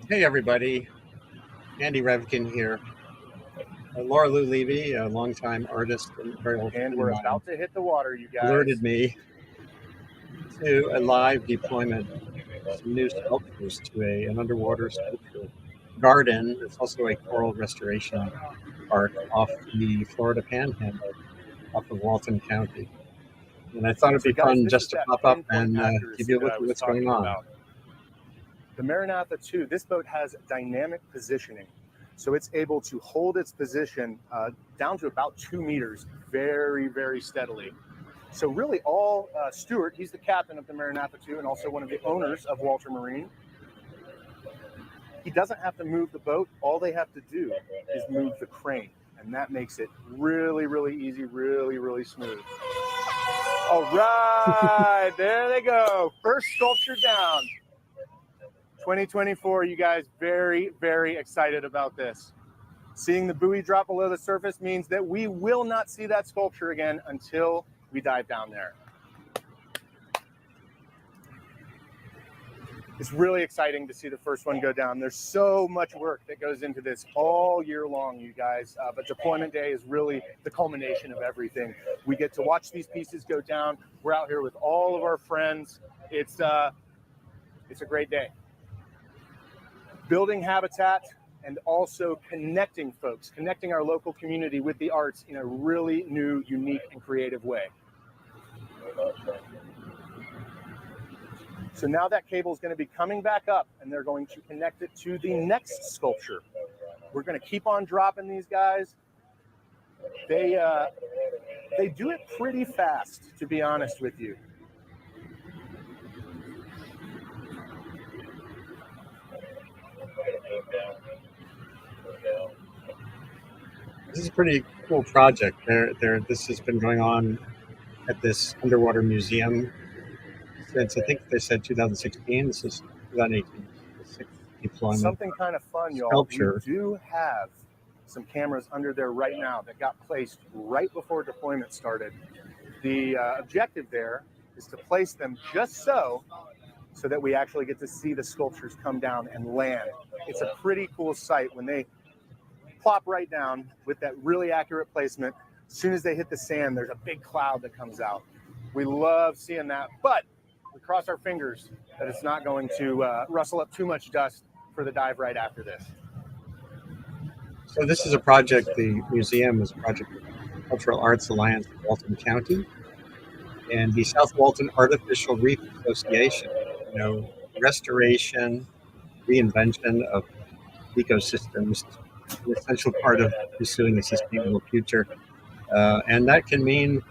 Hey everybody, Andy Revkin here. Laura Lou Levy, a longtime artist and very old And friend of we're mine, about to hit the water, you guys. alerted me to a live deployment of some new sculptures to an underwater sculpture garden. It's also a coral restoration park off the Florida Panhandle, off of Walton County. And I thought it'd So be guys, fun this is just to that pop up pinpoint and give accuracy you a that look I at was what's going talking on. about. The Maranatha 2, this boat has dynamic positioning. So it's able to hold its position down to about 2 meters very, very steadily. So really all Stuart, he's the captain of the Maranatha 2 and also one of the owners of Walter Marine. He doesn't have to move the boat. All they have to do is move the crane. And that makes it really, really easy, really, really smooth. All right, there they go. First sculpture down. 2024, you guys, very, very excited about this. Seeing the buoy drop below the surface means that we will not see that sculpture again until we dive down there. It's really exciting to see the first one go down. There's so much work that goes into this all year long, you guys. But deployment day is really the culmination of everything. We get to watch these pieces go down. We're out here with all of our friends. It's a great day. Building habitat and also connecting folks, connecting our local community with the arts in a really new, unique, and creative way. So now that cable is going to be coming back up and they're going to connect it to the next sculpture. We're going to keep on dropping these guys. They do it pretty fast, to be honest with you. This is a pretty cool project. This has been going on at this underwater museum since, I think they said 2016. This is 2018. The sixth deployment. Something kind of fun, y'all. Sculpture. We do have some cameras under there right now that got placed right before deployment started. The objective there is to place them just so that we actually get to see the sculptures come down and land. It's a pretty cool sight when they plop right down with that really accurate placement. As soon as they hit the sand, there's a big cloud that comes out. We love seeing that, but we cross our fingers that it's not going to rustle up too much dust for the dive right after this. So this is a project, the museum is a project of the Cultural Arts Alliance of Walton County and the South Walton Artificial Reef Association. Restoration, reinvention of ecosystems, an essential part of pursuing a sustainable future. And that can mean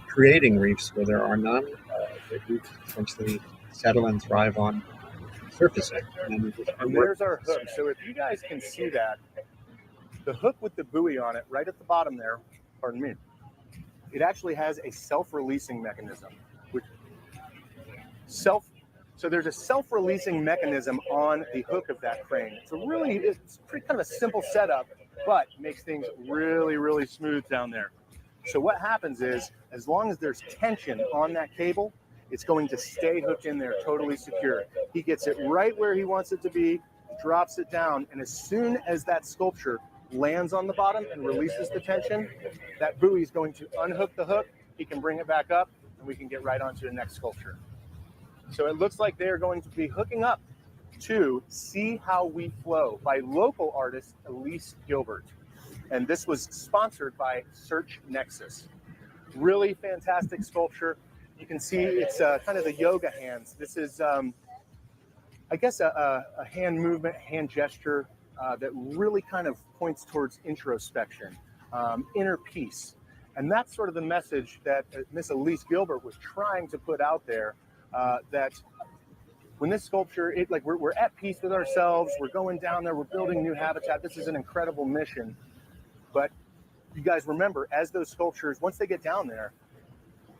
creating reefs where there are none. The reefs essentially settle and thrive on surfacing. And there's our hook. So if you guys can see that, the hook with the buoy on it right at the bottom there, pardon me, it actually has a self-releasing mechanism. So there's a self-releasing mechanism on the hook of that crane. It's pretty kind of a simple setup, but makes things really, really smooth down there. So what happens is, as long as there's tension on that cable, it's going to stay hooked in there totally secure. He gets it right where he wants it to be, drops it down, and as soon as that sculpture lands on the bottom and releases the tension, that buoy is going to unhook the hook, he can bring it back up, and we can get right onto the next sculpture. So it looks like they are going to be hooking up to See How We Flow by local artist Elise Gilbert. And this was sponsored by Search Nexus. Really fantastic sculpture. You can see it's kind of the yoga hands. This is, I guess, a hand movement, hand gesture that really kind of points towards introspection, inner peace. And that's sort of the message that Miss Elise Gilbert was trying to put out there, that when this sculpture, we're at peace with ourselves, we're going down there, we're building new habitat. This is an incredible mission. But you guys remember, as those sculptures, once they get down there,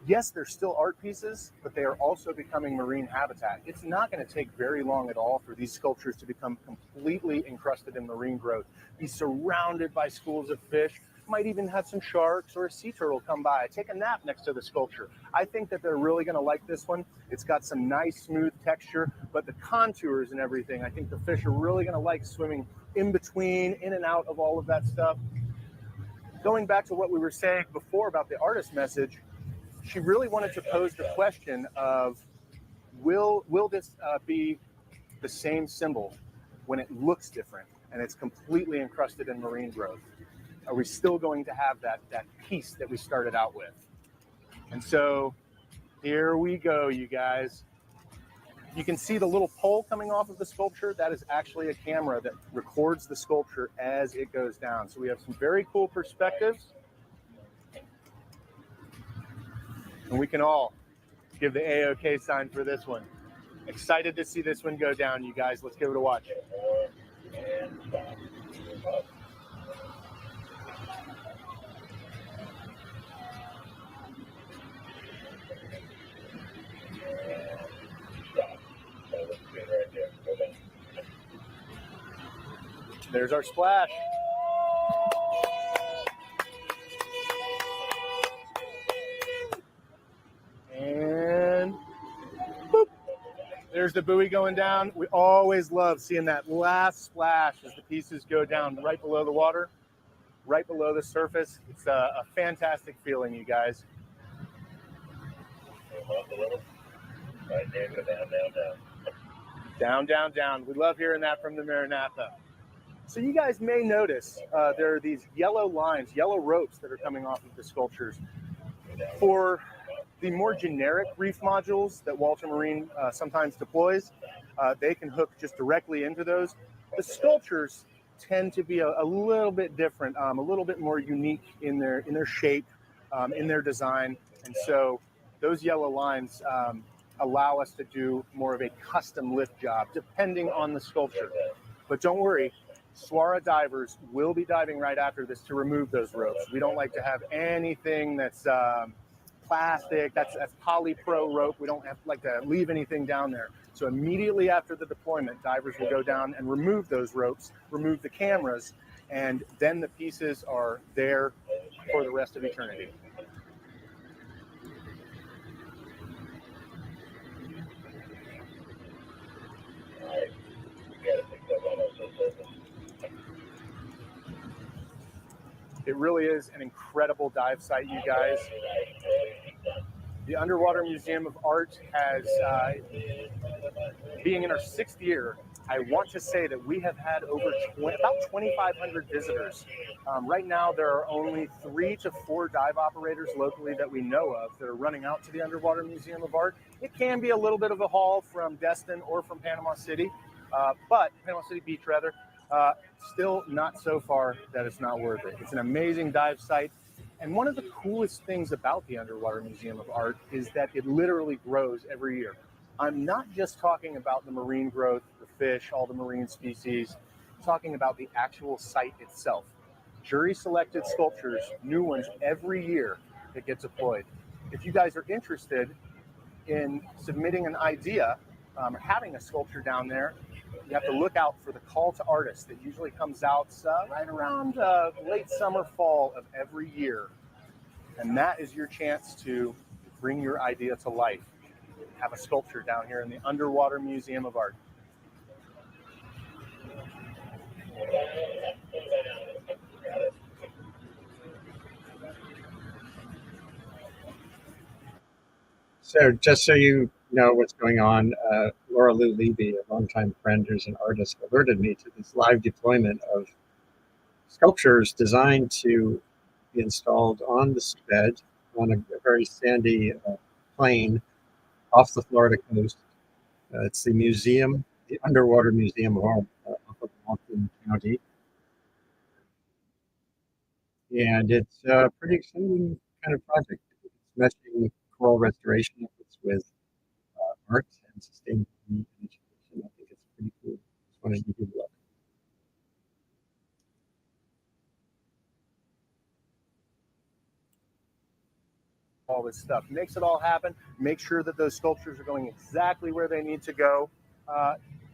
yes, they're still art pieces, but they are also becoming marine habitat. It's not going to take very long at all for these sculptures to become completely encrusted in marine growth, be surrounded by schools of fish. might even have some sharks or a sea turtle come by, take a nap next to the sculpture. I think that they're really going to like this one. It's got some nice smooth texture, but the contours and everything, I think the fish are really going to like swimming in between, in and out of all of that stuff. Going back to what we were saying before about the artist message, she really wanted to pose the question of, will this be the same symbol when it looks different and it's completely encrusted in marine growth? Are we still going to have that piece that we started out with? And so here we go, you guys. You can see the little pole coming off of the sculpture. That is actually a camera that records the sculpture as it goes down. So we have some very cool perspectives. And we can all give the A-OK sign for this one. Excited to see this one go down, you guys. Let's give it a watch. There's our splash. And boop. There's the buoy going down. We always love seeing that last splash as the pieces go down right below the water, right below the surface. It's a fantastic feeling, you guys. Right there, go down, down, down. Down, down, down. We love hearing that from the Maranatha. So you guys may notice there are these yellow lines, yellow ropes that are coming off of the sculptures. For the more generic reef modules that Walter Marine sometimes deploys, they can hook just directly into those. The sculptures tend to be a little bit different, a little bit more unique in their shape, in their design. And so those yellow lines allow us to do more of a custom lift job, depending on the sculpture. But don't worry, Swara divers will be diving right after this to remove those ropes. We don't like to have anything that's plastic, that's polypro rope. We don't like to leave anything down there. So immediately after the deployment, divers will go down and remove those ropes, remove the cameras, and then the pieces are there for the rest of eternity. It really is an incredible dive site, you guys. The Underwater Museum of Art has, being in our 6th year, I want to say that we have had about 2,500 visitors. Right now, there are only 3 to 4 dive operators locally that we know of that are running out to the Underwater Museum of Art. It can be a little bit of a haul from Destin or from Panama City, Panama City Beach rather. Still not so far that it's not worth it. It's an amazing dive site. And one of the coolest things about the Underwater Museum of Art is that it literally grows every year. I'm not just talking about the marine growth, the fish, all the marine species, I'm talking about the actual site itself. Jury selected sculptures, new ones every year that get deployed. If you guys are interested in submitting an idea or having a sculpture down there, you have to look out for the call to artists that usually comes out right around late summer, fall of every year. And that is your chance to bring your idea to life. Have a sculpture down here in the Underwater Museum of Art. So just so you know what's going on, Laura Lou Levy, a longtime friend who's an artist, alerted me to this live deployment of sculptures designed to be installed on the seabed on a very sandy plain off the Florida coast. It's the museum, the Underwater Museum of Art off of Walton County. And it's a pretty exciting kind of project. It's meshing coral restoration efforts with art and sustainability and education. I think it's pretty cool. Just wanted to give you a look. All this stuff makes it all happen. Make sure that those sculptures are going exactly where they need to go.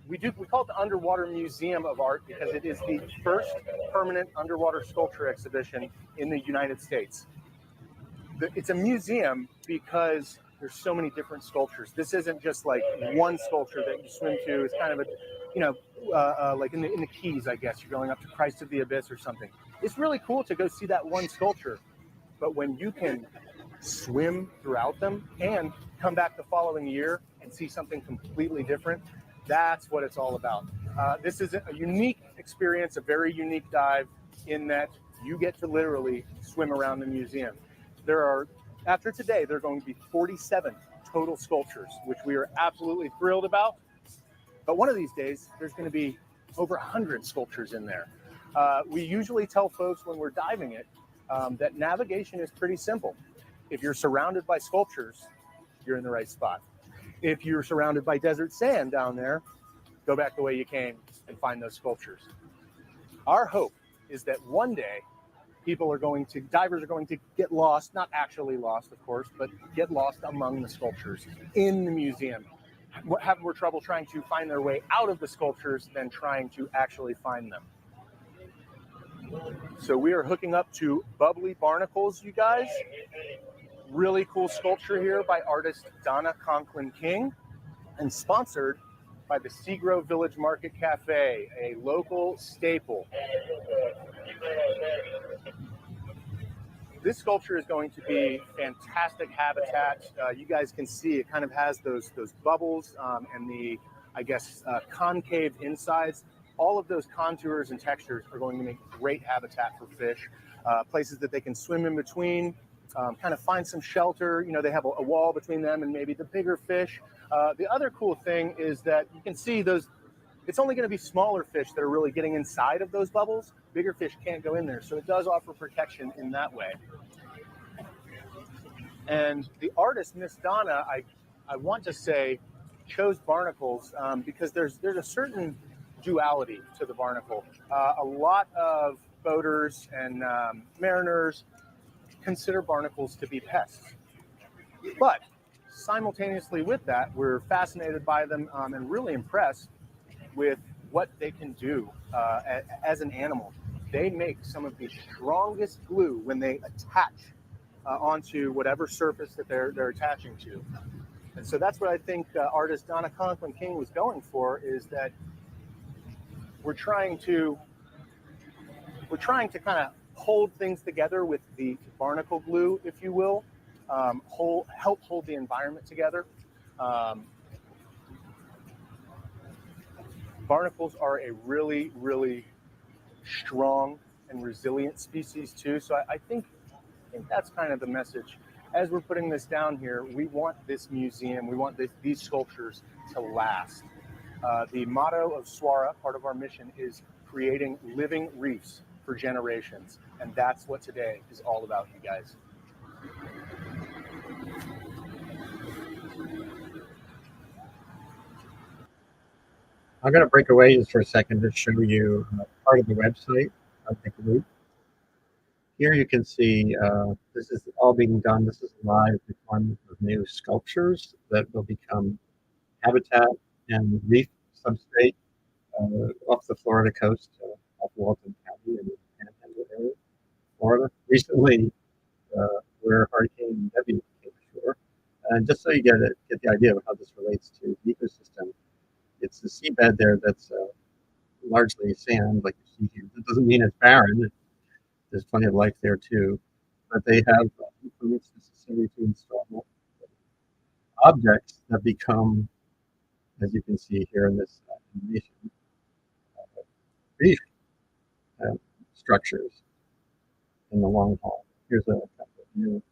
we call it the Underwater Museum of Art because it is the first permanent underwater sculpture exhibition in the United States. It's a museum because there's so many different sculptures. This isn't just like one sculpture that you swim to. It's kind of a, like in the Keys, I guess. You're going up to Christ of the Abyss or something. It's really cool to go see that one sculpture. But when you can swim throughout them and come back the following year and see something completely different, that's what it's all about. This is a unique experience, a very unique dive in that you get to literally swim around the museum. After today, there are going to be 47 total sculptures, which we are absolutely thrilled about. But one of these days, there's going to be over 100 sculptures in there. We usually tell folks when we're diving it that navigation is pretty simple. If you're surrounded by sculptures, you're in the right spot. If you're surrounded by desert sand down there, go back the way you came and find those sculptures. Our hope is that one day divers are going to get lost, not actually lost, of course, but get lost among the sculptures in the museum. Have more trouble trying to find their way out of the sculptures than trying to actually find them. So we are hooking up to Bubbly Barnacles, you guys. Really cool sculpture here by artist Donna Conklin King and sponsored by the Seagrove Village Market Cafe, a local staple. This sculpture is going to be fantastic habitat. You guys can see it kind of has those bubbles and the, I guess, concave insides. All of those contours and textures are going to make great habitat for fish, places that they can swim in between, kind of find some shelter. You know, they have a wall between them and maybe the bigger fish. The other cool thing is that you can see those, it's only going to be smaller fish that are really getting inside of those bubbles. Bigger fish can't go in there. So it does offer protection in that way. And the artist, Miss Donna, I want to say, chose barnacles because there's a certain duality to the barnacle. A lot of boaters and mariners consider barnacles to be pests. But simultaneously with that, we're fascinated by them and really impressed with what they can do as an animal. They make some of the strongest glue when they attach onto whatever surface that they're attaching to. And so that's what I think artist Donna Conklin King was going for, is that we're trying to kind of hold things together with the barnacle glue, if you will, help hold the environment together. Barnacles are a really, really strong and resilient species too. So I think that's kind of the message. As we're putting this down here, we want this museum, we want these sculptures to last. The motto of SWARA, part of our mission, is creating living reefs for generations. And that's what today is all about, you guys. I'm going to break away just for a second to show you part of the website of the group. Here you can see this is all being done. This is live deployment of new sculptures that will become habitat and reef substrate off the Florida coast, off Walton County in the Panhandle area, Florida. Recently, where Hurricane Levy came ashore. And just so you get the idea of how this relates to the ecosystem, it's the seabed there that's largely sand, like you see here. That doesn't mean it's barren. There's plenty of life there too. But they have implements necessary to install objects that become, as you can see here in this animation, reef structures in the long haul. Here's a couple of new,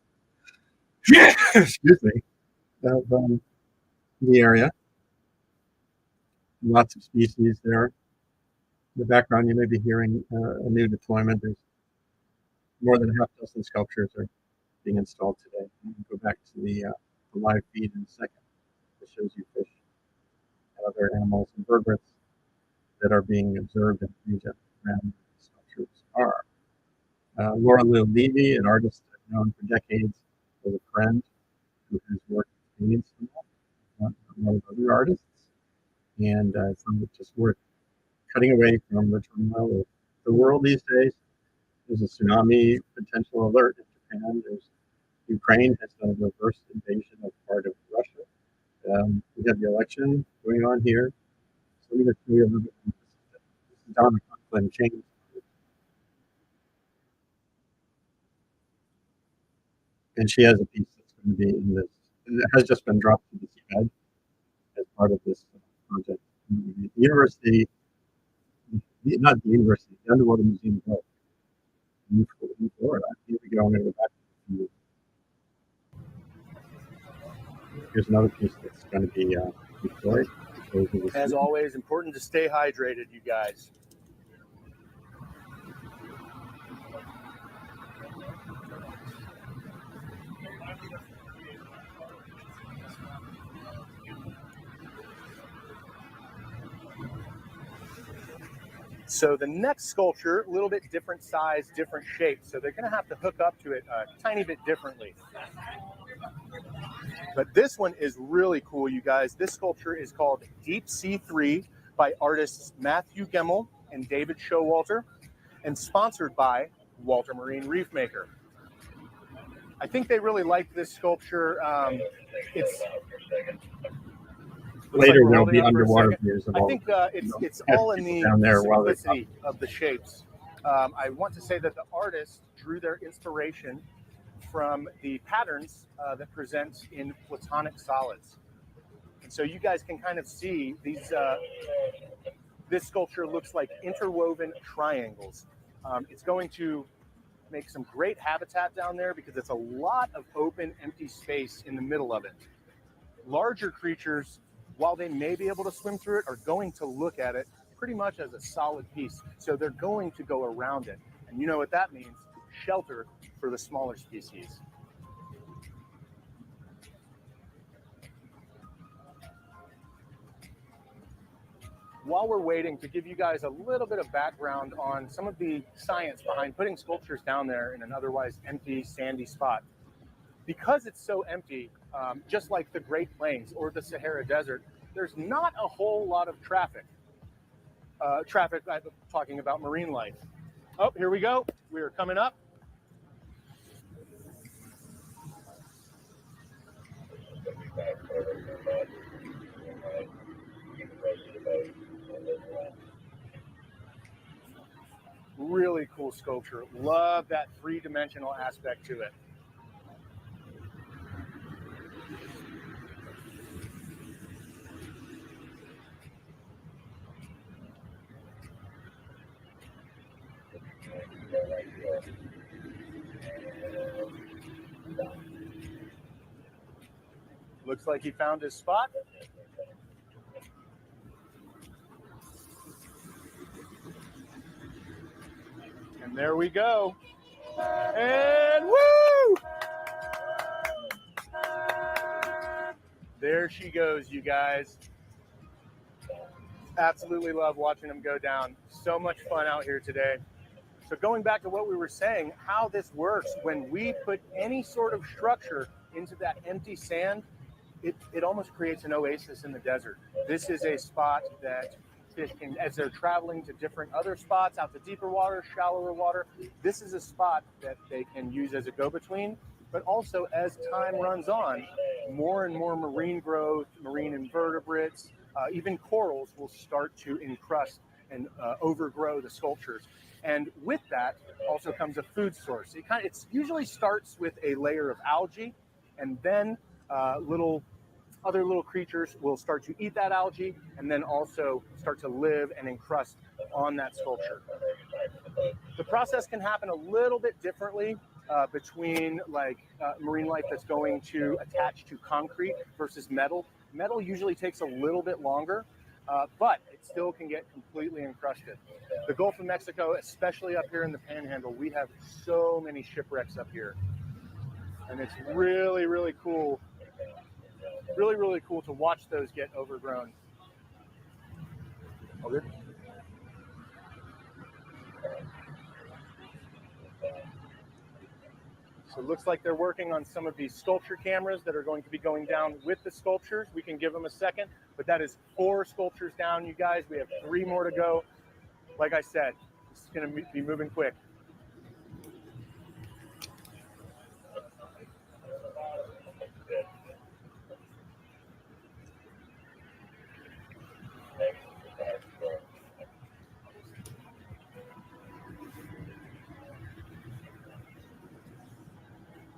excuse me, of the area. Lots of species there. In the background, you may be hearing a new deployment. There's more than a half dozen sculptures are being installed today. I'm going to go back to the live feed in a second. It shows you fish and other animals and vertebrates that are being observed in the region around where the sculptures are. Laura Lou Levy, an artist I've known for decades, was a friend who has worked with me in a lot of other artists. and it's just worth cutting away from the turmoil of the world these days. There's a tsunami potential alert in Japan. Ukraine has done a reverse invasion of part of Russia. We have the election going on here. So I'm going to tell you a little bit more. This is Donna Conklin James. And she has a piece that's going to be in this. It has just been dropped to the seabed as part of this project. The university, not the university, the Underwater Museum of Art in Florida. Here we go. I'm going to go back to you. Here's another piece that's going to be deployed. As always, important to stay hydrated, you guys. So the next sculpture, a little bit different size, different shape. So they're going to have to hook up to it a tiny bit differently. But this one is really cool, you guys. This sculpture is called Deep Sea 3 by artists Matthew Gemmel and David Showalter, and sponsored by Walter Marine Reef Maker. I think they really liked this sculpture. It's later there'll be underwater views of I think it's all in the simplicity of the shapes. I want to say that the artists drew their inspiration from the patterns that present in platonic solids. And so you guys can kind of see these. This sculpture looks like interwoven triangles. It's going to make some great habitat down there because it's a lot of open, empty space in the middle of it. Larger creatures, while they may be able to swim through it, are going to look at it pretty much as a solid piece. So they're going to go around it. And you know what that means? Shelter for the smaller species. While we're waiting, to give you guys a little bit of background on some of the science behind putting sculptures down there in an otherwise empty, sandy spot. Because it's so empty, just like the Great Plains or the Sahara Desert, there's not a whole lot of traffic. I'm talking about marine life. Oh, here we go. We are coming up. Really cool sculpture. Love that three-dimensional aspect to it. Looks like he found his spot. And there we go. And woo! There she goes, you guys. Absolutely love watching them go down. So much fun out here today. So going back to what we were saying, how this works, when we put any sort of structure into that empty sand, it almost creates an oasis in the desert. This is a spot that fish can, as they're traveling to different other spots, out to deeper water, shallower water, this is a spot that they can use as a go-between. But also, as time runs on, more and more marine growth, marine invertebrates, even corals will start to encrust and overgrow the sculptures. And with that also comes a food source. It usually starts with a layer of algae, and then other little creatures will start to eat that algae and then also start to live and encrust on that sculpture. The process can happen a little bit differently between marine life that's going to attach to concrete versus metal. Metal usually takes a little bit longer, but it still can get completely encrusted. The Gulf of Mexico, especially up here in the Panhandle, we have so many shipwrecks up here. And it's really, really cool. Really, really cool to watch those get overgrown. Okay. So it looks like they're working on some of these sculpture cameras that are going to be going down with the sculptures. We can give them a second, but that is 4 sculptures down, you guys. We have 3 more to go. Like I said, this is going to be moving quick.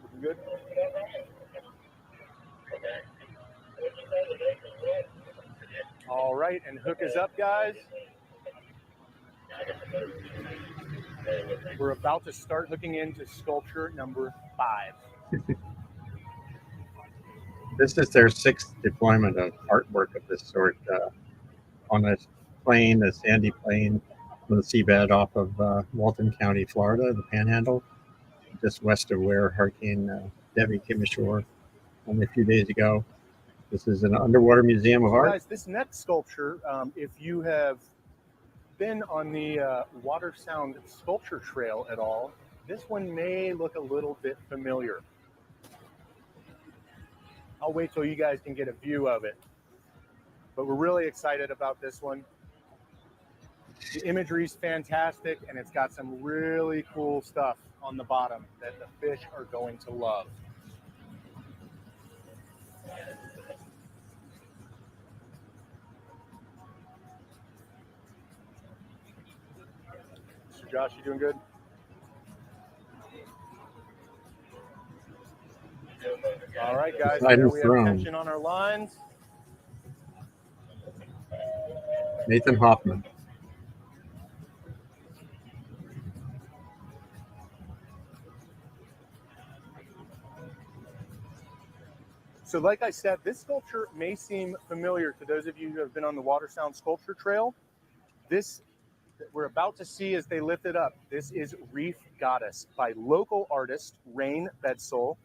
Looking good? All right, and hook is up, guys. We're about to start hooking into sculpture number 5. This is their 6th deployment of artwork of this sort on a plain, a sandy plain on the seabed off of Walton County, Florida, the Panhandle, just west of where Hurricane Debbie came ashore only a few days ago. This is an underwater museum of art. Guys, this next sculpture, if you have been on the Water Sound Sculpture Trail at all, this one may look a little bit familiar. I'll wait till you guys can get a view of it. But we're really excited about this one. The imagery is fantastic, and it's got some really cool stuff on the bottom that the fish are going to love. Mr. Josh, you doing good? All right, guys, here we have tension on our lines. Nathan Hoffman. So like I said, this sculpture may seem familiar to those of you who have been on the Water Sound Sculpture Trail. This that we're about to see as they lift it up, this is Reef Goddess by local artist Rain Bedsole.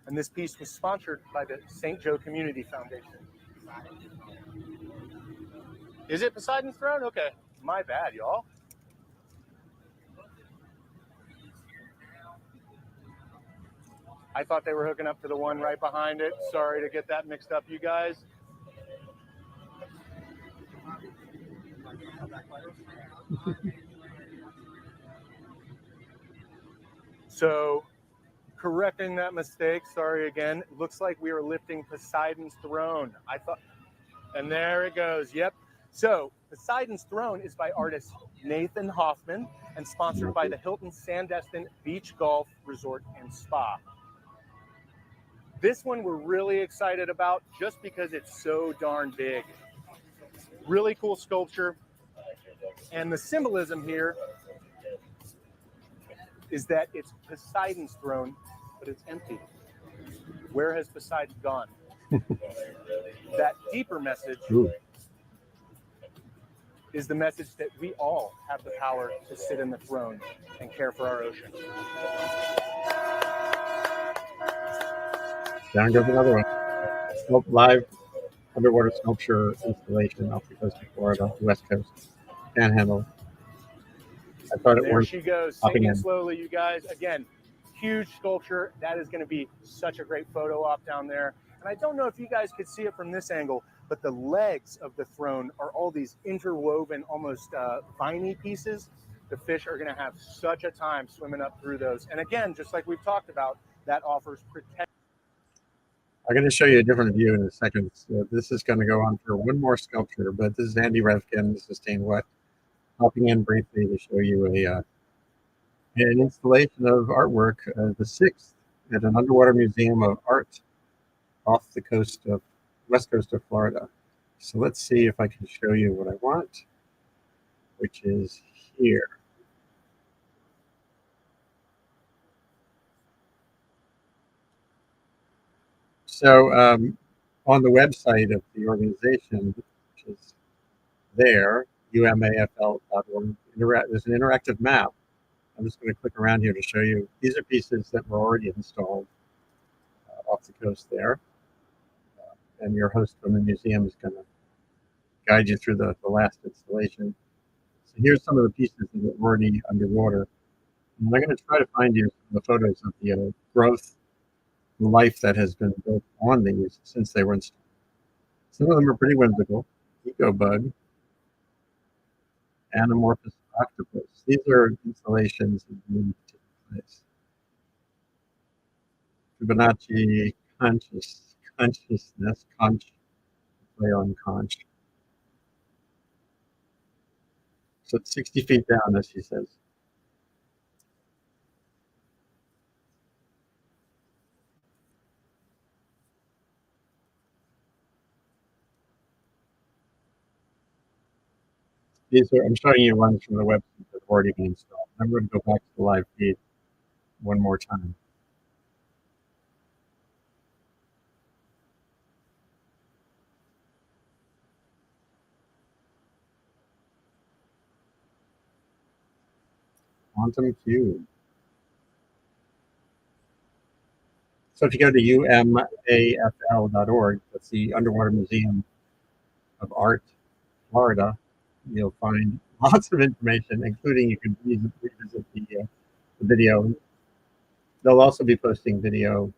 And this piece was sponsored by the St. Joe Community Foundation. Is it Poseidon's Throne? Okay, my bad, y'all. I thought they were hooking up to the one right behind it. Sorry to get that mixed up, you guys. So, correcting that mistake, sorry again. Looks like we are lifting Poseidon's Throne. I thought, and there it goes. Yep. So, Poseidon's Throne is by artist Nathan Hoffman and sponsored by the Hilton Sandestin Beach Golf Resort and Spa. This one we're really excited about just because it's so darn big. Really cool sculpture. And the symbolism here is that it's Poseidon's throne, but it's empty. Where has Poseidon gone? That deeper message is the message that we all have the power to sit in the throne and care for our ocean. Down goes another one. Live underwater sculpture installation off the coast of Florida, West Coast, Panhandle. I thought it There was she goes, sinking slowly, you guys. Again, huge sculpture. That is going to be such a great photo op down there. And I don't know if you guys could see it from this angle, but the legs of the throne are all these interwoven, almost viney pieces. The fish are going to have such a time swimming up through those. And again, just like we've talked about, that offers protection. I'm going to show you a different view in a second. So this is going to go on for one more sculpture, but this is Andy Revkin, Sustained Wet, hopping in briefly to show you an installation of artwork, the 6th, at an underwater museum of art off the coast of west coast of Florida. So let's see if I can show you what I want, which is here. So on the website of the organization, which is there, umafl.org, there's an interactive map. I'm just going to click around here to show you. These are pieces that were already installed off the coast there. And your host from the museum is going to guide you through the last installation. So here's some of the pieces that are already underwater. And I'm going to try to find you the photos of the growth life that has been built on these since they were installed. Some of them are pretty whimsical. Eco bug, anamorphous octopus. These are installations that need to take place. Fibonacci consciousness, conch, play on conch. So it's 60 feet down, as she says. These are, I'm showing you ones from the website that have already been installed. I'm going to go back to the live feed one more time. Quantum Cube. So if you go to umafl.org, that's the Underwater Museum of Art, Florida, you'll find lots of information, including you can revisit the video. They'll also be posting video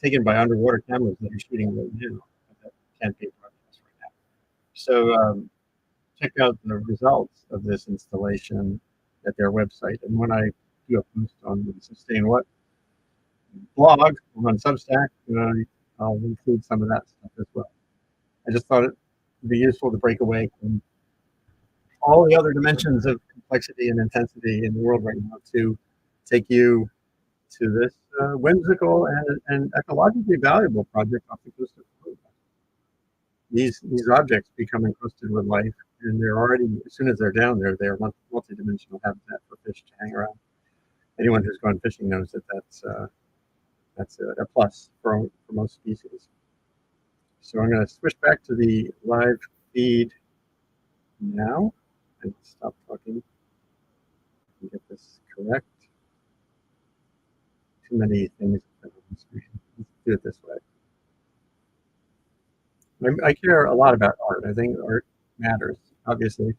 taken by underwater cameras that are shooting right now. That can't be broadcast right now. So check out the results of this installation at their website. And when I do a post on the Sustain What blog on Substack, I'll include some of that stuff as well. I just thought it'd be useful to break away from all the other dimensions of complexity and intensity in the world right now to take you to this whimsical and ecologically valuable project off the coast of Florida. These objects become encrusted with life, and they're already, as soon as they're down there, they're multi-dimensional habitat for fish to hang around. Anyone who's gone fishing knows that that's a plus for most species. So I'm going to switch back to the live feed now and stop talking and get this correct. Too many things on the screen. Let's do it this way. I care a lot about art. I think art matters, obviously.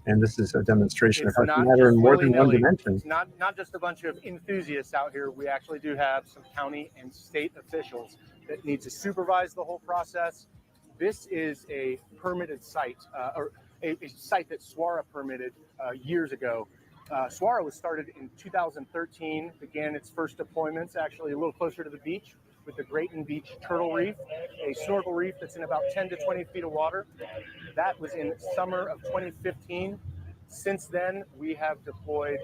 And this is a demonstration of how it matters in more than one dimension. It's not just a bunch of enthusiasts out here. We actually do have some county and state officials that need to supervise the whole process. This is a permitted site, or a site that SWARA permitted years ago. SWARA was started in 2013, began its first deployments actually a little closer to the beach with the Grayton Beach Turtle Reef, a snorkel reef that's in about 10 to 20 feet of water. That was in summer of 2015. Since then, we have deployed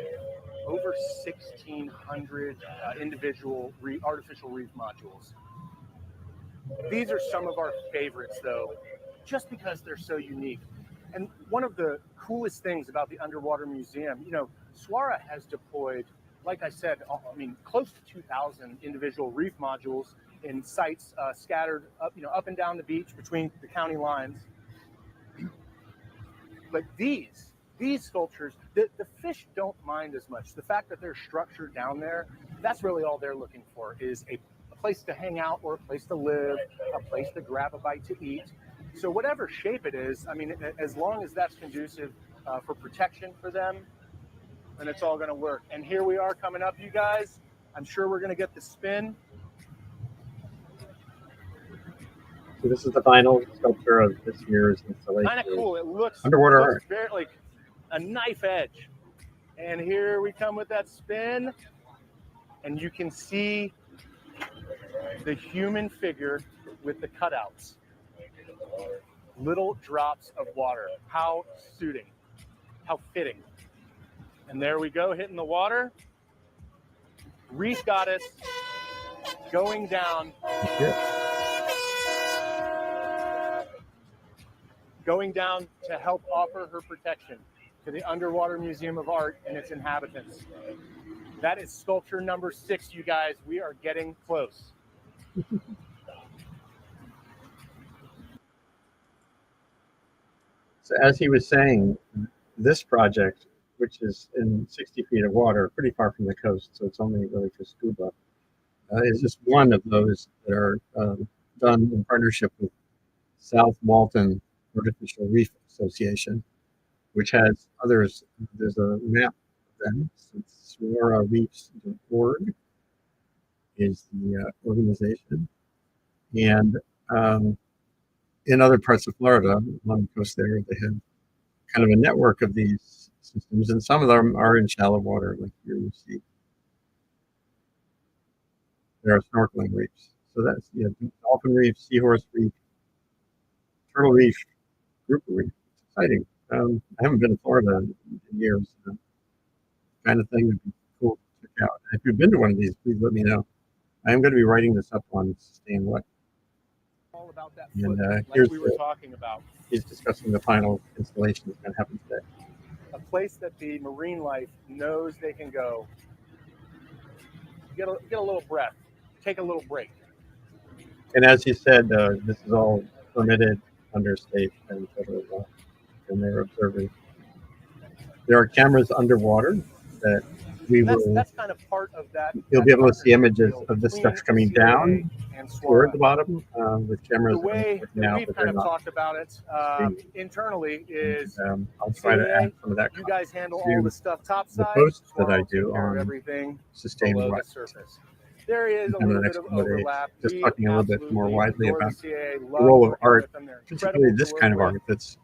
over 1,600 individual artificial reef modules. These are some of our favorites, though, just because they're so unique. And one of the coolest things about the Underwater Museum, SWARA has deployed, like I said, close to 2,000 individual reef modules in sites scattered up and down the beach between the county lines. But these sculptures, the fish don't mind as much. The fact that they're structured down there, that's really all they're looking for, is a place to hang out or a place to live, a place to grab a bite to eat. So whatever shape it is, as long as that's conducive for protection for them, then it's all going to work. And here we are coming up, you guys. I'm sure we're going to get the spin. So this is the final sculpture of this year's installation. Kind of cool. It looks underwater art, like a knife edge. And here we come with that spin, and you can see the human figure with the cutouts. Little drops of water. How suiting. How fitting. And there we go, hitting the water. Reef goddess going down. Going down to help offer her protection to the Underwater Museum of Art and its inhabitants. That is sculpture number 6, you guys. We are getting close. So as he was saying, this project, which is in 60 feet of water, pretty far from the coast, so it's only really for scuba, is just one of those that are done in partnership with South Walton Artificial Reef Association, which has others. There's a map of events. It's LauraReefs.org is the organization. And in other parts of Florida, along the coast there, they have kind of a network of these systems, and some of them are in shallow water, like here you see. There are snorkeling reefs. So that's dolphin reef, seahorse reef, turtle reef, grouper reef. It's exciting. I haven't been to Florida in years. Kind of thing would be cool to check out. If you've been to one of these, please let me know. I am going to be writing this up on Sustain What. All about that And like here's we were talking about. He's discussing the final installation that's going to happen today. A place that the marine life knows they can go. Get a little breath. Take a little break. And as you said, this is all permitted under state and federal law, and they're observing. There are cameras underwater that we will. That's kind of part of that. You'll be able to see images of this stuff coming down toward the bottom with cameras. The way that we've kind of talked about it internally is I'll try to add some of that. You guys handle all the stuff topside. The posts that I do on everything Sustain below What. the surface. There is a little bit of overlap. Just talking a little bit more widely about the role of art, particularly this kind of art that's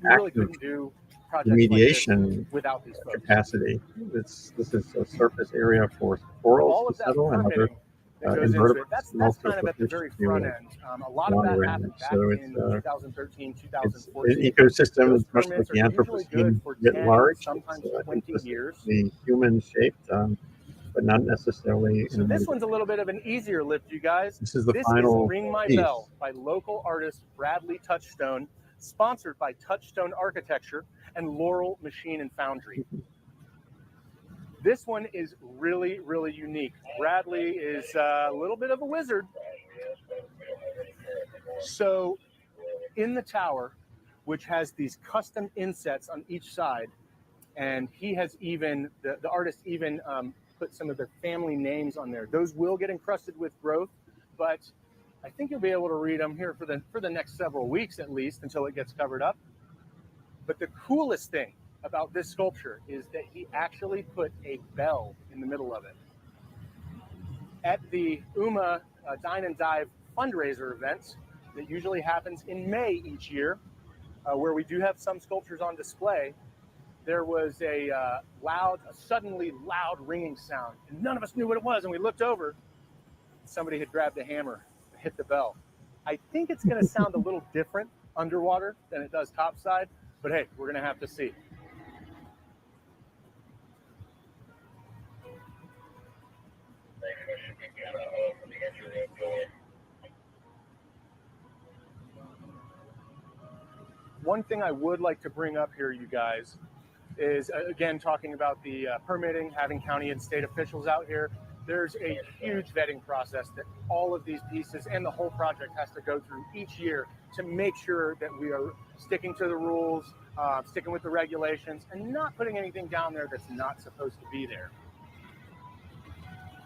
active remediation capacity. This is a surface area for corals to settle and other invertebrates. That's kind of at the very front end. A lot of that happened back in 2013, 2014. An ecosystem, much like the Anthropocene, get large. Sometimes 20 years. The human-shaped, but not necessarily. So this one's a little bit of an easier lift, you guys. This is the final is Ring My piece. Bell by local artist Bradley Touchstone, sponsored by Touchstone Architecture and Laurel Machine and Foundry. This one is really, really unique. Bradley is a little bit of a wizard. So in the tower, which has these custom insets on each side, and he has even, the artist even put some of their family names on there. Those will get encrusted with growth, but I think you'll be able to read them here for the next several weeks at least until it gets covered up. But the coolest thing about this sculpture is that he actually put a bell in the middle of it. At the UMA Dine and Dive fundraiser event that usually happens in May each year, where we do have some sculptures on display, there was a suddenly loud ringing sound, and none of us knew what it was, and we looked over. Somebody had grabbed a hammer and hit the bell. I think it's going to sound a little different underwater than it does topside, but hey, we're going to have to see. One thing I would like to bring up here, you guys, is again talking about the permitting, having county and state officials out here. There's a huge vetting process that all of these pieces and the whole project has to go through each year to make sure that we are sticking to the rules, sticking with the regulations, and not putting anything down there that's not supposed to be there.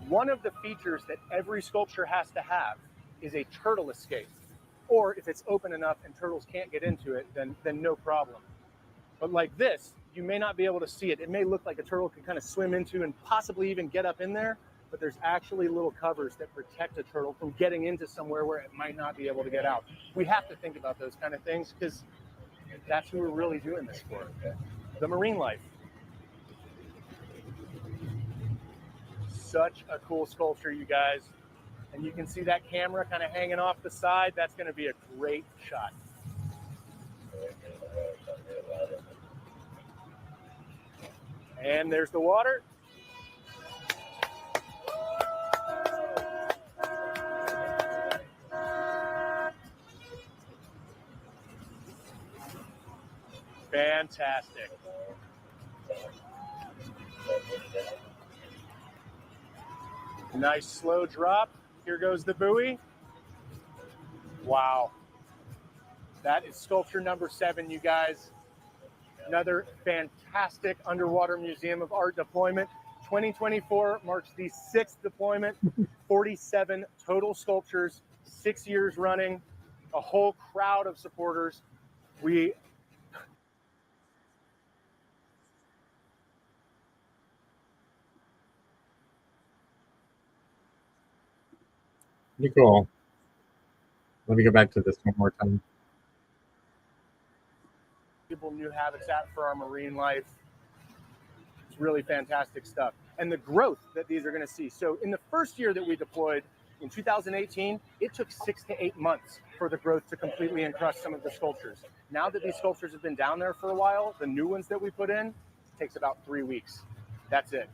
One of the features that every sculpture has to have is a turtle escape. Or if it's open enough and turtles can't get into it, then no problem. But like this, you may not be able to see it. It may look like a turtle can kind of swim into and possibly even get up in there, but there's actually little covers that protect a turtle from getting into somewhere where it might not be able to get out. We have to think about those kind of things because that's who we're really doing this for, the marine life. Such a cool sculpture, you guys. And you can see that camera kind of hanging off the side. That's going to be a great shot. And there's the water. Fantastic. Nice slow drop. Here goes the buoy. Wow. That is sculpture number 7, you guys. Another fantastic underwater museum of art deployment. 2024 marks the 6th deployment, 47 total sculptures, 6 years running, a whole crowd of supporters. Pretty cool. Let me go back to this one more time. New habitat for our marine life. It's really fantastic stuff. And the growth that these are going to see. So in the first year that we deployed in 2018, it took 6 to 8 months for the growth to completely encrust some of the sculptures. Now that these sculptures have been down there for a while, the new ones that we put in takes about 3 weeks. That's it.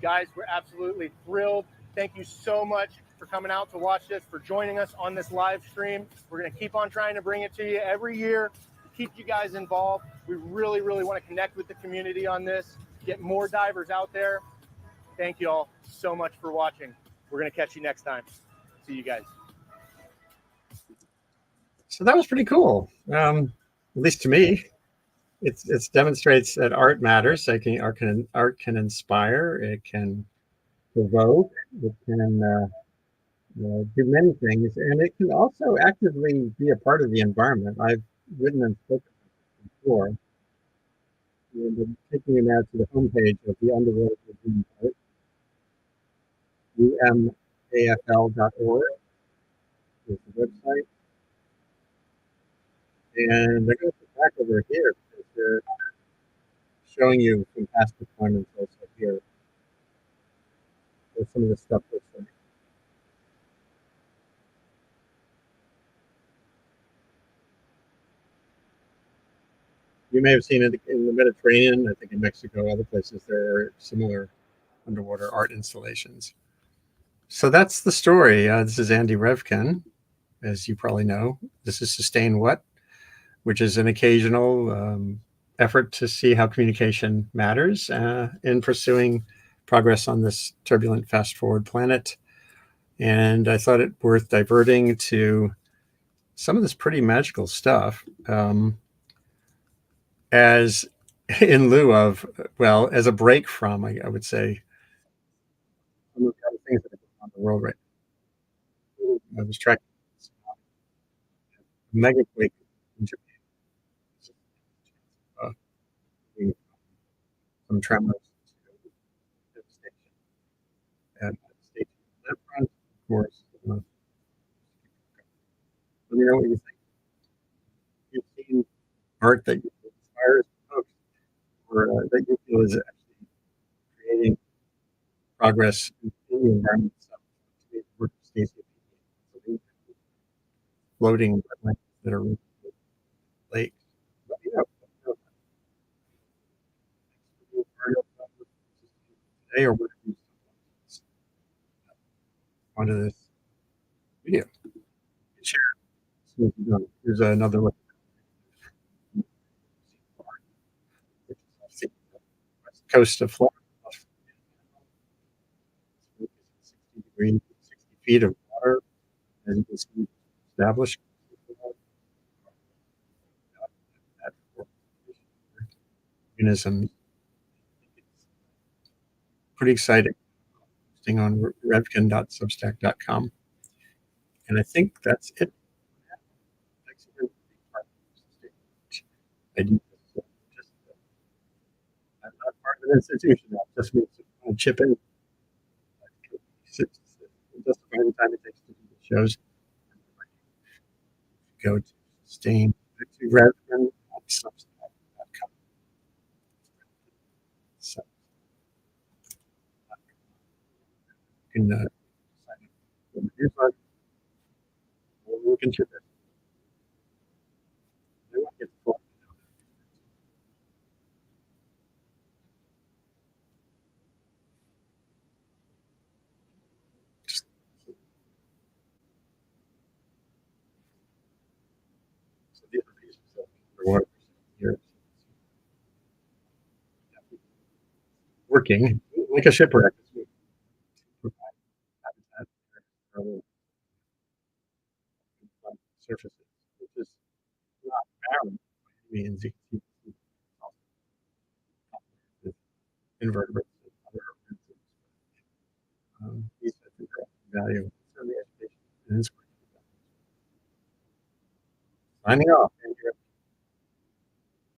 Guys, we're absolutely thrilled. Thank you so much for coming out to watch this, for joining us on this live stream. We're going to keep on trying to bring it to you every year, keep you guys involved. We really, really want to connect with the community on this, get more divers out there. Thank you all so much for watching. We're going to catch you next time. See you guys. So that was pretty cool, at least to me. It demonstrates that art matters. Art can inspire. It can provoke. It can do many things, and it can also actively be a part of the environment. I've written and spoken before. And I'm taking you now to the homepage of the Underwater Museum Art, umafl.org is the website. And they're going to put back over here because they're showing you some past deployments also here. What some of the stuff looks like. You may have seen it in the Mediterranean, I think in Mexico, other places there are similar underwater art installations. So that's the story. This is Andy Revkin, as you probably know. This is Sustain What, which is an occasional effort to see how communication matters in pursuing progress on this turbulent, fast-forward planet. And I thought it worth diverting to some of this pretty magical stuff as in lieu of, well, as a break from, I would say, some of the other things that are going on in the world right now. I was tracking a mega quake in Japan, from tremors to devastation. And stay tuned on that front, of course. Let me know what you think. You've seen art that you inspires folks, or that you feel is actually creating progress in the environment itself. To work with Stacey, floating wetlands that are lakes. Let me know. Today or whatever you onto this video. Share. Here's another look. West coast of Florida. 60 degrees, 60 feet of water, as you can see, established. Organisms. Pretty exciting. Posting on revkin.substack.com. And I think that's it. I do just, I'm not part of an institution. I'll just need to chip in. Justify the time it takes to do the shows. Go to Sustain to Revkin.substack.com. So you can sign up for the newsletter. Or we can chip in. I won't get the full. So the other pieces of the water here working like a shipwreck. Provide habitat for other surfaces, which is not barren by any means. You can see with invertebrates and other organisms. These I think are value, certainly education and inspiration. Signing off.